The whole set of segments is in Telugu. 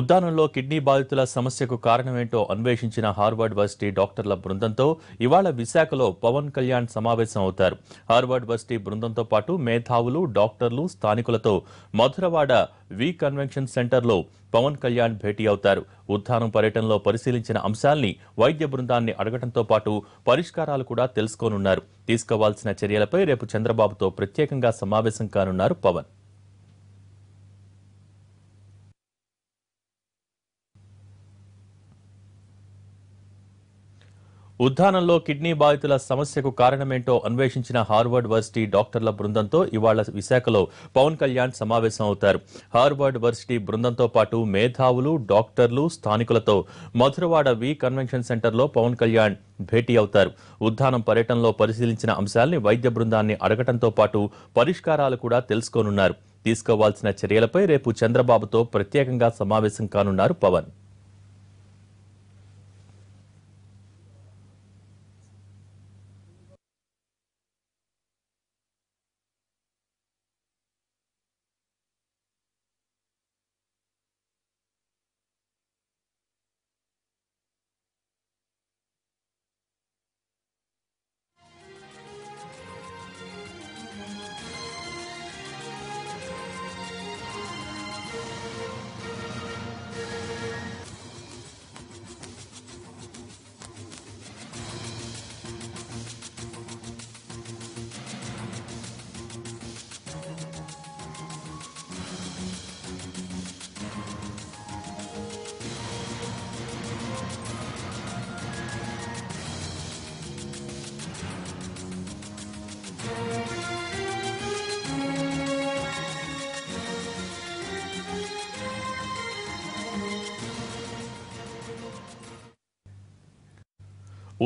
ఉద్దానంలో కిడ్నీ బాధితుల సమస్యకు కారణమేంటో అన్వేషించిన హార్వర్డ్ వర్సిటీ డాక్టర్ల బృందంతో ఇవాళ విశాఖలో పవన్ కళ్యాణ్ సమావేశం అవుతారు. హార్వర్డ్ వర్సిటీ బృందంతో పాటు మేధావులు, డాక్టర్లు, స్థానికులతో మధురవాడ వి కన్వెన్షన్ సెంటర్లో పవన్ కళ్యాణ్ భేటీ అవుతారు. ఉద్దానం పర్యటనలో పరిశీలించిన అంశాల్ని వైద్య బృందాన్ని అడగడంతో పాటు పరిష్కారాలు కూడా తెలుసుకోనున్నారు. తీసుకోవాల్సిన చర్యలపై రేపు చంద్రబాబుతో ప్రత్యేకంగా సమావేశం కానున్నారు పవన్. ఉద్దానంలో కిడ్నీ బాధితుల సమస్యకు కారణమేంటో అన్వేషించిన హార్వర్డ్ వర్సిటీ డాక్టర్ల బృందంతో ఇవాళ విశాఖలో పవన్ కళ్యాణ్ సమావేశం అవుతారు. హార్వర్డ్ వర్సిటీ బృందంతో పాటు మేధావులు, డాక్టర్లు, స్థానికులతో మధురవాడ వి కన్వెన్షన్ సెంటర్లో పవన్ కళ్యాణ్ భేటీ అవుతారు. ఉద్దానం పర్యటనలో పరిశీలించిన అంశాల్ని వైద్య బృందాన్ని అడగడంతో పాటు పరిష్కారాలు కూడా తెలుసుకోనున్నారు. తీసుకోవాల్సిన చర్యలపై రేపు చంద్రబాబుతో ప్రత్యేకంగా సమావేశం కానున్నారు పవన్.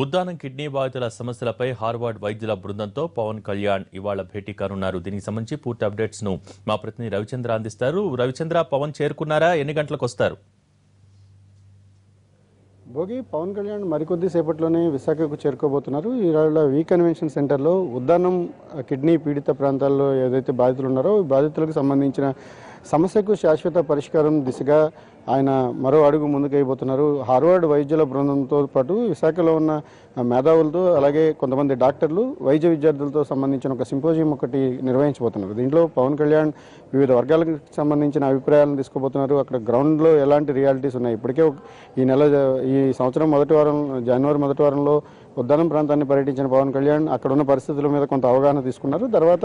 ఉద్దానం కిడ్నీ బాధితుల సమస్యలపై హార్వర్డ్ వైద్యుల బృందంతో పవన్ కళ్యాణ్ ఇవాళ భేటీ కానున్నారు. దీనికి సంబంధించి పూర్తి అప్డేట్స్ ను మా ప్రతినిధి రవిచంద్ర అందిస్తారు. రవిచంద్ర, పవన్ చేరుకున్నారా? ఎన్ని గంటలకు వస్తారు? భోగి పవన్ కళ్యాణ్ మరికొద్ది సేపట్లోనే విశాఖకు చేరుకోబోతున్నారు. ఈరోజు వి కన్వెన్షన్ సెంటర్లో ఉద్దానం కిడ్నీ పీడిత ప్రాంతాల్లో ఏదైతే బాధితులు ఉన్నారో బాధితులకు సంబంధించిన సమస్యకు శాశ్వత పరిష్కారం దిశగా ఆయన మరో అడుగు ముందుకు వేయబోతున్నారు. హార్వర్డ్ వైద్యుల బృందంతో పాటు విశాఖలో ఉన్న మేధావులతో అలాగే కొంతమంది డాక్టర్లు, వైద్య విద్యార్థులతో సంబంధించిన ఒక సింపోజియం ఒకటి నిర్వహించబోతున్నారు. దీంట్లో పవన్ కళ్యాణ్ వివిధ వర్గాలకు సంబంధించిన అభిప్రాయాలను తీసుకోబోతున్నారు. అక్కడ గ్రౌండ్లో ఎలాంటి రియాలిటీస్ ఉన్నాయి, ఇప్పటికే ఈ సంవత్సరం మొదటి వారం, జనవరి మొదటి వారంలో ఉద్దానం ప్రాంతాన్ని పర్యటించిన పవన్ కళ్యాణ్ అక్కడ ఉన్న పరిస్థితుల మీద కొంత అవగాహన తీసుకున్నారు. తర్వాత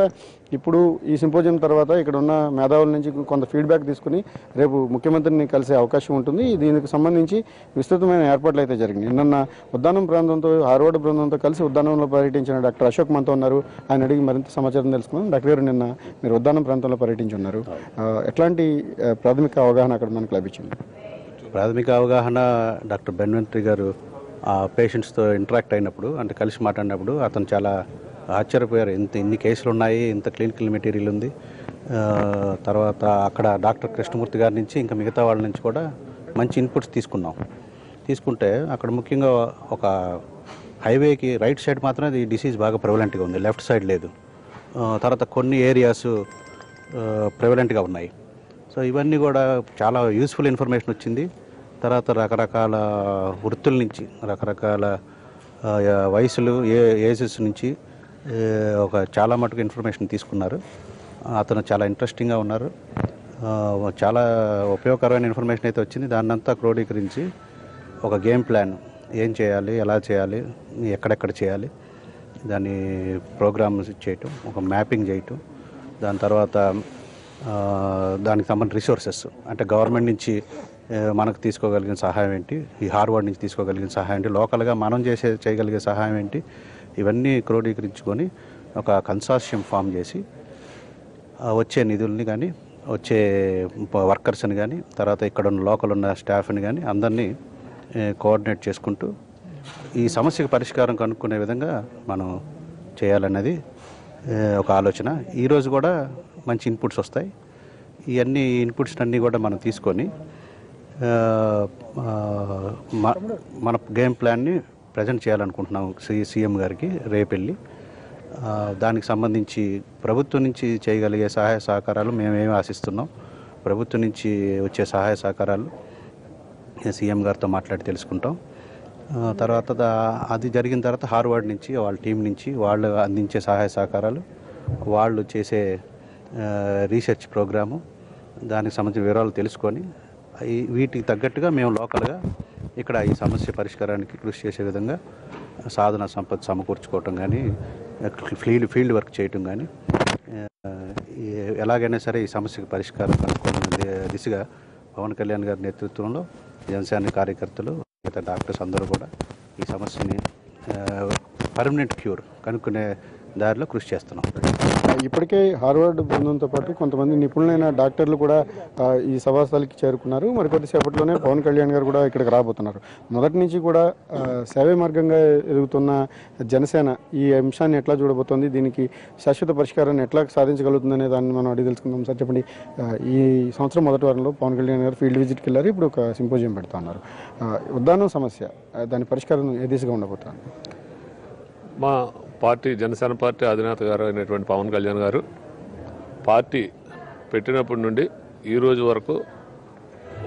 ఇప్పుడు ఈ సింపోజియం తర్వాత ఇక్కడ ఉన్న మేధావుల నుంచి కొంత ఫీడ్బ్యాక్ తీసుకుని రేపు ముఖ్యమంత్రిని కలిసే అవకాశం ఉంటుంది. దీనికి సంబంధించి విస్తృతమైన ఏర్పాట్లు అయితే జరిగినాయి. నిన్న ఉద్దానం ప్రాంతంతో హార్వర్డ్ బృందంతో కలిసి ఉద్దానంలో పర్యటించిన డాక్టర్ అశోక్ మనతో ఉన్నారు. ఆయన అడిగి మరింత సమాచారం తెలుసుకున్నాం. డాక్టర్ గారు, నిన్న మీరు ఉద్దానం ప్రాంతంలో పర్యటించి ఉన్నారు. ఎట్లాంటి ప్రాథమిక అవగాహన అక్కడ మనకు లభించింది? ప్రాథమిక అవగాహన డాక్టర్ బెన్వంత్రి గారు ఆ పేషెంట్స్తో ఇంటరాక్ట్ అయినప్పుడు, అంటే కలిసి మాట్లాడినప్పుడు అతను చాలా ఆశ్చర్యపోయారు. ఇన్ని కేసులు ఉన్నాయి, ఇంత క్లినికల్ మెటీరియల్ ఉంది. తర్వాత అక్కడ డాక్టర్ కృష్ణమూర్తి గారి నుంచి ఇంకా మిగతా వాళ్ళ నుంచి కూడా మంచి ఇన్పుట్స్ తీసుకుంటే అక్కడ ముఖ్యంగా ఒక హైవేకి రైట్ సైడ్ మాత్రం ఈ డిసీజ్ బాగా ప్రివలెంట్గా ఉంది, లెఫ్ట్ సైడ్ లేదు. తర్వాత కొన్ని ఏరియాస్ ప్రివలెంట్గా ఉన్నాయి. సో ఇవన్నీ కూడా చాలా యూస్ఫుల్ ఇన్ఫర్మేషన్ వచ్చింది. తర్వాత రకరకాల వృత్తుల నుంచి, రకరకాల వయసులు, ఏజెస్ నుంచి చాలా మటుకు ఇన్ఫర్మేషన్ తీసుకున్నారు. అతను చాలా ఇంట్రెస్టింగ్గా ఉన్నారు. చాలా ఉపయోగకరమైన ఇన్ఫర్మేషన్ అయితే వచ్చింది. దాన్నంతా క్రోడీకరించి ఒక గేమ్ ప్లాన్, ఏం చేయాలి, ఎలా చేయాలి, ఎక్కడెక్కడ చేయాలి, దాన్ని ప్రోగ్రామ్స్ చేయటం, ఒక మ్యాపింగ్ చేయటం, దాని తర్వాత దానికి సంబంధించిన రిసోర్సెస్, అంటే గవర్నమెంట్ నుంచి మనకు తీసుకోగలిగిన సహాయం ఏంటి, ఈ హార్వర్డ్ నుంచి తీసుకోగలిగిన సహాయం ఏంటి, లోకల్గా మనం చేయగలిగే సహాయం ఏంటి, ఇవన్నీ క్రోడీకరించుకొని ఒక కన్సార్షియం ఫామ్ చేసి వచ్చే నిధుల్ని కానీ, వచ్చే వర్కర్స్ని కానీ, తర్వాత ఇక్కడ ఉన్న లోకల్ ఉన్న స్టాఫ్ని కానీ అందరినీ కోఆర్డినేట్ చేసుకుంటూ ఈ సమస్యకు పరిష్కారం కనుక్కునే విధంగా మనం చేయాలన్నది ఒక ఆలోచన. ఈరోజు కూడా మంచి ఇన్పుట్స్ వస్తాయి. ఇవన్నీ ఇన్పుట్స్ అన్నీ కూడా మనం తీసుకొని మన గేమ్ ప్లాన్ని ప్రజెంట్ చేయాలనుకుంటున్నాం సీఎం గారికి రేపెళ్ళి. దానికి సంబంధించి ప్రభుత్వం నుంచి చేయగలిగే సహాయ సహకారాలు మేమేమి ఆశిస్తున్నాం, ప్రభుత్వం నుంచి వచ్చే సహాయ సహకారాలు సీఎం గారితో మాట్లాడి తెలుసుకుంటాం. తర్వాత అది జరిగిన తర్వాత హార్వర్డ్ నుంచి వాళ్ళ టీం నుంచి వాళ్ళు అందించే సహాయ సహకారాలు, వాళ్ళు చేసే రీసెర్చ్ ప్రోగ్రాము, దానికి సంబంధించిన వివరాలు తెలుసుకొని వీటికి తగ్గట్టుగా మేము లోకల్గా ఇక్కడ ఈ సమస్య పరిష్కారానికి కృషి చేసే విధంగా సాధన సంపద సమకూర్చుకోవటం కానీ, ఫీల్డ్ వర్క్ చేయటం కానీ, ఎలాగైనా సరే ఈ సమస్యకు పరిష్కారం కనుక్కునే దిశగా పవన్ కళ్యాణ్ గారి నేతృత్వంలో జనసేన కార్యకర్తలు, మిగతా డాక్టర్స్ అందరూ కూడా ఈ సమస్యని పర్మనెంట్ క్యూర్ కనుక్కునే దారిలో కృషి చేస్తున్నాం. ఇప్పటికే హార్వర్డ్ బృందంతో పాటు కొంతమంది నిపుణులైన డాక్టర్లు కూడా ఈ సభాస్థలికి చేరుకున్నారు. మరికొద్దిసేపట్లోనే పవన్ కళ్యాణ్ గారు కూడా ఇక్కడికి రాబోతున్నారు. మొదటి నుంచి కూడా సేవే మార్గంగా ఎదుగుతున్న జనసేన ఈ అంశాన్ని ఎట్లా చూడబోతోంది, దీనికి శాశ్వత పరిష్కారాన్ని ఎట్లా సాధించగలుగుతుందనే దాన్ని మనం అడిగి తెలుసుకుందాం. సార్ చెప్పండి, ఈ సంవత్సరం మొదటి వారంలో పవన్ కళ్యాణ్ గారు ఫీల్డ్ విజిట్కి వెళ్ళారు, ఇప్పుడు ఒక సింపోజియం పెడతా ఉన్నారు. ఉద్దానం సమస్య, దాని పరిష్కారం ఏ దిశగా ఉండబోతుంది? మా పార్టీ జనసేన పార్టీ అధినేత గారు అయినటువంటి పవన్ కళ్యాణ్ గారు పార్టీ పెట్టినప్పటి నుండి ఈ రోజు వరకు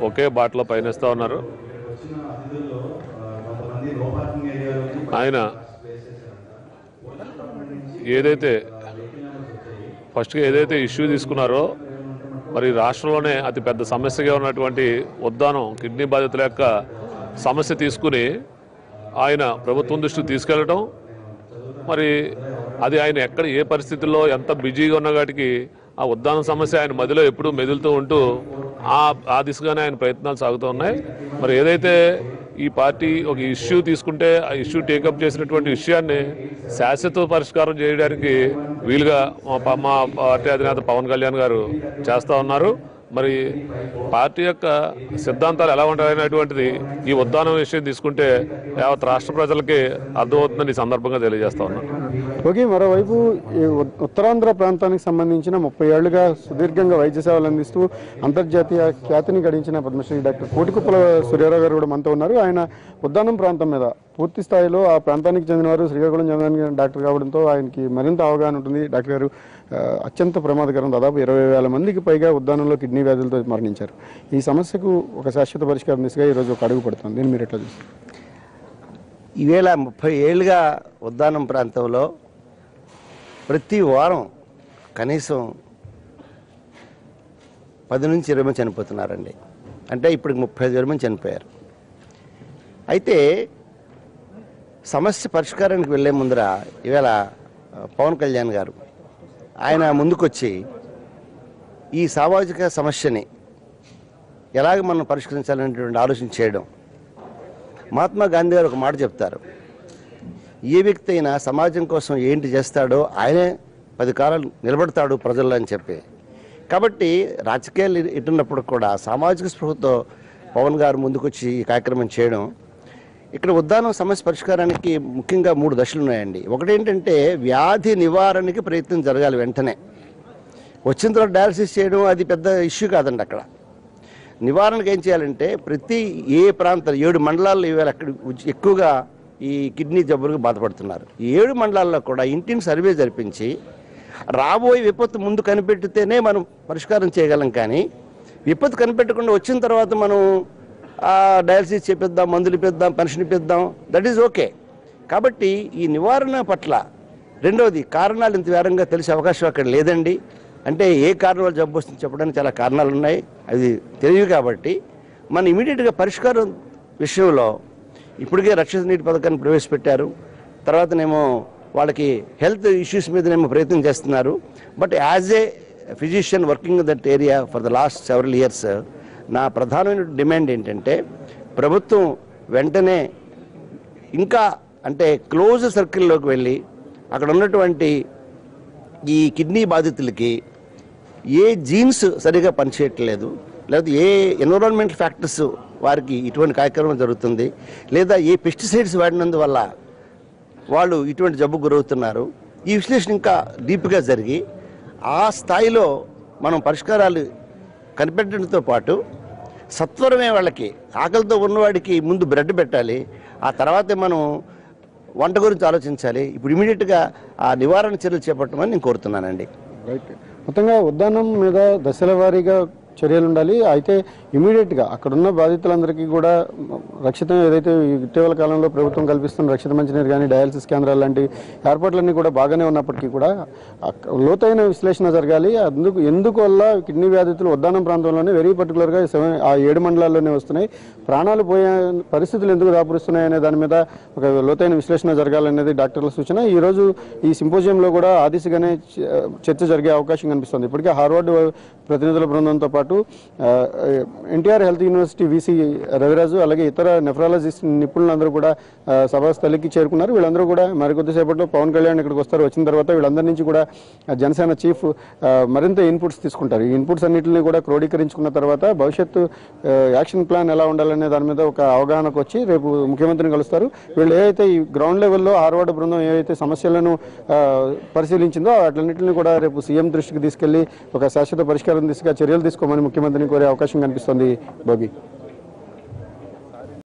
ఒకే బాటలో పయనిస్తూ ఉన్నారు. ఆయన ఫస్ట్గా ఏదైతే ఇష్యూ తీసుకున్నారో, మరి రాష్ట్రంలోనే అతి పెద్ద సమస్యగా ఉన్నటువంటి ఉద్దానం కిడ్నీ బాధితుల యొక్క సమస్య తీసుకుని ఆయన ప్రభుత్వం దృష్టికి తీసుకెళ్లడం, మరి అది ఆయన ఎక్కడ ఏ పరిస్థితుల్లో ఎంత బిజీగా ఉన్న వాటికి ఆ ఉద్దానం సమస్య ఆయన మధ్యలో ఎప్పుడూ మెదులుతూ ఉంటూ ఆ దిశగానే ఆయన ప్రయత్నాలు సాగుతూ ఉన్నాయి. మరి ఏదైతే ఈ పార్టీ ఒక ఇష్యూ తీసుకుంటే ఆ ఇష్యూ టేకప్ చేసినటువంటి విషయాన్ని శాశ్వత పరిష్కారం చేయడానికి వీలుగా మా పార్టీ అధినేత పవన్ కళ్యాణ్ గారు చేస్తూ ఉన్నారు. మరి పార్టీ యొక్క సిద్ధాంతాలు ఎలా ఉంటాయనేటువంటిది ఈ ఉద్దానం విషయం తీసుకుంటే యావత్ రాష్ట్ర ప్రజలకి అర్థమవుతుందని ఈ సందర్భంగా తెలియజేస్తా ఉన్నాను. ఓకే, మరోవైపు ఈ ఉత్తరాంధ్ర ప్రాంతానికి సంబంధించిన 30 ఏళ్లుగా సుదీర్ఘంగా వైద్య సేవలు అందిస్తూ అంతర్జాతీయ ఖ్యాతిని గడించిన పద్మశ్రీ డాక్టర్ కోటికుప్పల సూర్యారావు గారు కూడా మనతో ఉన్నారు. ఆయన ఉద్దానం ప్రాంతం మీద పూర్తి స్థాయిలో ఆ ప్రాంతానికి చెందినవారు, శ్రీకాకుళం చెందిన డాక్టర్ కావడంతో ఆయనకి మరింత అవగాహన ఉంటుంది. డాక్టర్ గారు అత్యంత ప్రమాదకరం, దాదాపు 20,000 మందికి పైగా ఉద్దానంలో కిడ్నీ వ్యాధులతో మరణించారు. ఈ సమస్యకు ఒక శాశ్వత పరిష్కారం దిశగా ఈరోజు ఒక అడుగు పడుతుంది. దీన్ని మీరు ఎట్లా చూస్తారు? ఈవేళ 30 ఏళ్ళుగా ఉద్దానం ప్రాంతంలో ప్రతి వారం కనీసం 10 నుంచి 20 మంది చనిపోతున్నారండి. అంటే ఇప్పుడు 35 మంది చనిపోయారు. అయితే సమస్య పరిష్కారానికి వెళ్ళే ముందర ఈవేళ పవన్ కళ్యాణ్ గారు ఆయన ముందుకొచ్చి ఈ సామాజిక సమస్యని ఎలాగ మనం పరిష్కరించాలనేటువంటి ఆలోచన చేయడం. మహాత్మా గాంధీ గారు ఒక మాట చెప్తారు, ఏ వ్యక్తి అయినా సమాజం కోసం ఏంటి చేస్తాడో ఆయనే 10 కాలాలు నిలబడతాడు ప్రజల్లో అని చెప్పి. కాబట్టి రాజకీయాలు ఇటున్నప్పుడు కూడా సామాజిక స్పృహతో పవన్ గారు ముందుకొచ్చి ఈ కార్యక్రమం చేయడం. ఇక్కడ ఉద్దానం సమస్య పరిష్కారానికి ముఖ్యంగా 3 దశలు ఉన్నాయండి. ఒకటి ఏంటంటే వ్యాధి నివారణకి ప్రయత్నం జరగాలి. వెంటనే వచ్చిన తర్వాత డయాలసిస్ చేయడం అది పెద్ద ఇష్యూ కాదండి. అక్కడ నివారణకు ఏం చేయాలంటే ప్రతి ఏ ప్రాంతం 7 మండలాల్లో ఇవాళ అక్కడ ఎక్కువగా ఈ కిడ్నీ జబ్బులకు బాధపడుతున్నారు. ఈ 7 మండలాల్లో కూడా ఇంటిని సర్వే జరిపించి రాబోయే విపత్తు ముందు కనిపెట్టితేనే మనం పరిష్కారం చేయగలం. కానీ విపత్తు కనిపెట్టకుండా వచ్చిన తర్వాత మనం డయాలసిస్ చేపిద్దాం, మందులు ఇప్పిద్దాం, పెన్షన్ ఇప్పిద్దాం, దట్ ఈజ్ ఓకే. కాబట్టి ఈ నివారణ పట్ల రెండవది కారణాలు ఇంత వేరంగా తెలిసే అవకాశం అక్కడ లేదండి. అంటే ఏ కారణం వల్ల జబ్బు వస్తుంది చెప్పడానికి చాలా కారణాలు ఉన్నాయి, అది తెలియదు. కాబట్టి మన ఇమీడియట్గా పరిష్కారం విషయంలో ఇప్పటికే రక్షిత నీటి పథకాన్ని ప్రవేశపెట్టారు. తర్వాతనేమో వాళ్ళకి హెల్త్ ఇష్యూస్ మీదనేమో ప్రయత్నం చేస్తున్నారు. But as a physician working in that area for the last several years నా ప్రధానమైన డిమాండ్ ఏంటంటే ప్రభుత్వం వెంటనే ఇంకా అంటే క్లోజ్ సర్కిల్లోకి వెళ్ళి అక్కడ ఉన్నటువంటి ఈ కిడ్నీ బాధితులకి ఏ జీన్స్ సరిగా పనిచేయట్లేదు, లేకపోతే ఏ ఎన్విరాన్మెంటల్ ఫ్యాక్టర్స్ వారికి ఇటువంటి కార్యక్రమం జరుగుతుంది, లేదా ఏ పెస్టిసైడ్స్ వాడినందువల్ల వాళ్ళు ఇటువంటి జబ్బు గురవుతున్నారు, ఈ విశ్లేషణ ఇంకా డీప్గా జరిగి ఆ స్థాయిలో మనం పరిష్కారాలు కనిపెట్టడంతో పాటు సత్వరమే వాళ్ళకి ఆకలితో ఉన్నవాడికి ముందు బ్రెడ్ పెట్టాలి, ఆ తర్వాతే మనం వంట గురించి ఆలోచించాలి. ఇప్పుడు ఇమీడియట్గా ఆ నివారణ చర్యలు చేపట్టమని నేను కోరుతున్నానండి. రైట్. మొత్తంగా ఉద్దానం మీద దశల వారీగా చర్యలు ఉండాలి. అయితే ఇమీడియట్గా అక్కడున్న బాధితులందరికీ కూడా రక్షితం ఏదైతే ఇటీవల కాలంలో ప్రభుత్వం కల్పిస్తున్న రక్షిత మంచినీరు కానీ డయాలసిస్ కేంద్రాలు లాంటి ఏర్పాట్లన్నీ కూడా బాగానే ఉన్నప్పటికీ కూడా లోతైన విశ్లేషణ జరగాలి. ఎందువల్ల కిడ్నీ వ్యాధితులు ఉద్దానం ప్రాంతంలోనే వెరీ పర్టికులర్గా ఆ 7 మండలాల్లోనే వస్తున్నాయి, ప్రాణాలు పోయే పరిస్థితులు ఎందుకు దాపురిస్తున్నాయి అనే దాని మీద ఒక లోతైన విశ్లేషణ జరగాలనేది డాక్టర్ల సూచన. ఈరోజు ఈ సింపోజియంలో కూడా ఆ దిశగానే చర్చ జరిగే అవకాశం కనిపిస్తుంది. ఇప్పటికే హార్వర్డ్ ప్రతినిధుల బృందంతో పాటు NTR health university VC Raviraju అలాగే ఇతర నెఫ్రాలజిస్ట్ నిపుణులందరూ కూడా సభాస్థలికి చేరుకున్నారు. వీళ్ళందరూ కూడా మరికొద్దిసేపట్లో పవన్ కళ్యాణ్ ఇక్కడికి వస్తారు. వచ్చిన తర్వాత వీళ్ళందరి నుంచి కూడా జనసేన చీఫ్ మరింత ఇన్పుట్స్ తీసుకుంటారు. ఈ ఇన్పుట్స్ అన్నింటినీ కూడా క్రోడీకరించుకున్న తర్వాత భవిష్యత్తు యాక్షన్ ప్లాన్ ఎలా ఉండాలనే దాని మీద ఒక అవగాహనకు వచ్చి రేపు ముఖ్యమంత్రిని కలుస్తారు. వీళ్ళు ఏవైతే ఈ గ్రౌండ్ లెవెల్లో హార్వర్డ్ బృందం ఏవైతే సమస్యలను పరిశీలించిందో వాటిన్నింటినీ కూడా రేపు సీఎం దృష్టికి తీసుకెళ్లి ఒక శాశ్వత పరిష్కారం దిశగా చర్యలు తీసుకోమని ముఖ్యమంత్రిని కోరే అవకాశం కనిపిస్తోంది. బాబీ.